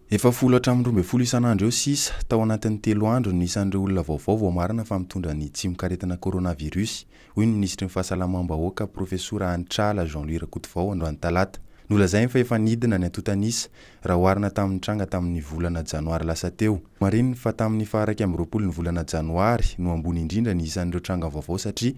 Efa folo hatramin'ny 12 isan'andro eo sisa tao anatin'ny 3 andro ny isan'ireo olona vaovao vao marina fa mitondra ny tsimon-karetina coronavirus, hoy ny ministry ny fahasalamam-bahoaka profesora Antrala Jean-Louis Rakotovao androany talata. Nolazainy fa efa nidina ny antotanisa raha oharina tamin'ny tranga tamin'ny volana janoary lasa teo. Marinina fa tamin'ny faha 1 ny volana janoary no ambony indrindra ny isan'ireo tranga vaovao satria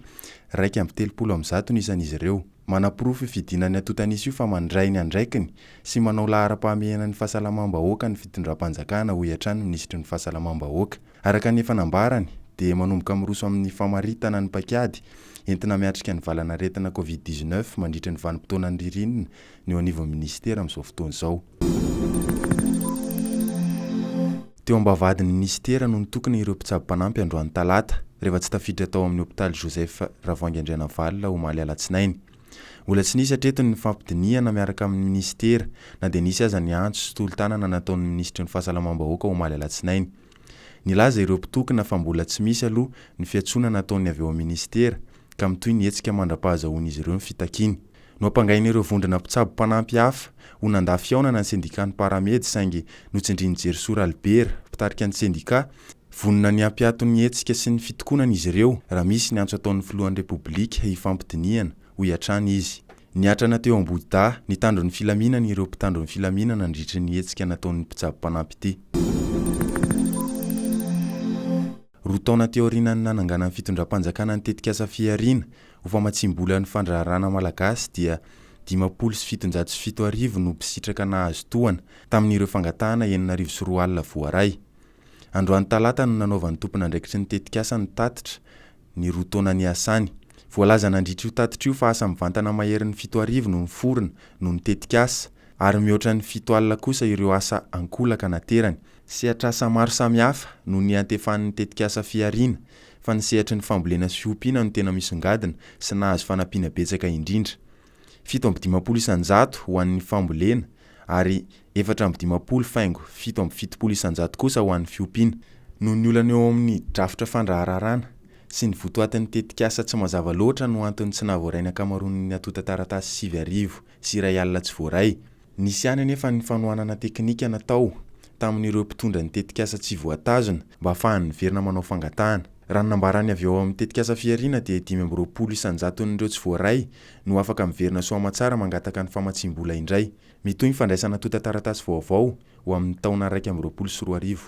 1.30 ny isan'izy ireo. Manaprofo fidina ny antotanisa io fa mandray ny andraikiny sy manao lahara-pahamehana ny fahasalamam-bahoaka ny fitondram-panjakana hoy hatrany ministry ny fahasalamam-bahoaka. Araka ny fanambarany dia manomboka miroso amin'ny famaritana ny pakiady entina miatrika ny valanaretina COVID-19 mandritra ny vanim-potoana ny ririnina ny eo anivon'ny ministera amin'izao fotoana izao. Teo ambavadin'ny ministera no nitokana ireo mpitsabo-panampy androany talata rehefa tsy tafiditra tao amin'ny hôpitaly Joseph Ravoahangy Andrianavalona omaly alatsinainy. Mbola tsy nisy hatretony ny fampidiniana miaraka amin'ny ministera na dia nisy aza ny antso sy tolo-tanana nataon'ny ministry ny fahasalamam-bahoaka omaly alatsinainy. Nilaza ireo mpitokana fa mbola tsy misy aloha ny fiantsonana nataony avy eo amin'ny ministera ka mitohy ny hetsika mandra-pahazahoan'izy ireo ny fitakiany. No ampangaina ireo vondrona mpitsabo-panampy hafa ho nandà-fiaonana ny sendikan'ny paramedy saingy notsindriany Jerisora Albert mpitarika ny sendika vonona ny ampiaton'ny hetsika sy ny fitokonana izy ireo raha misy ny antso ataon'ny filohan'ny repoblika hifampidiniana hoy hatrany izy. Niatrana teo Ambohida nitandro ny filaminana ireo mpitandro ny filaminana nandritry ny hetsika nataon'ny mpitsabo-panampy ity. Roa taona teo aorianany nanangana ny fitondram-panjakana ny tetikasa fiariana ho famatsim-bola ny fandraharana malagasy dia 507 no mpisitraka nahazo tohana tamin'ireo fangatahana 904 alina voaray. Androany talata no nanaovan'ny tompon'andraikitry ny tetikasa ny tatitra ny roa taona ny asany. Voalaza nandritra io tatitra io fa asa mivantana maherin'ny 7 no niforona no ny tetikasa ary mihoatra ny 7 alina kosa ireo asa ankolaka naterany. Sehatr'asa maro samihafa no ny antefan'ny tetikasa fiariana fa ny sehatry ny fambolena sy fiompiana no tena misongadina sy nahazo fanampiana betsaka indrindra. 7.50 isanjato ho an'ny fambolena ary 4.50 faingo 7.70 isanjato kosa ho an'ny fiompiana. No ny olana eo amin'ny drafitra fandrahararana sy ny votoatin'ny tetikasa tsy mazava loatra no antony tsy nahavoarainy ankamaroan'ny atota taratasy 9 sy 1 alina tsy voaray. Nisy ihany anefa ny fanohanana teknika natao tamin'ireo mpitondra ny tetikasa tsy voatazona mba ahafahan'ny verina manao fangatahana. Raha nambarany avy eo amin'ny tetikasa fiariana dia 5.20 isanjaton'ireo tsy voaray no afaka miverina soamatsara mangataka ny famatsim-bola indray. Mitohy ny fandraisana atota taratasy vaovao ho amin'ny taona 2024.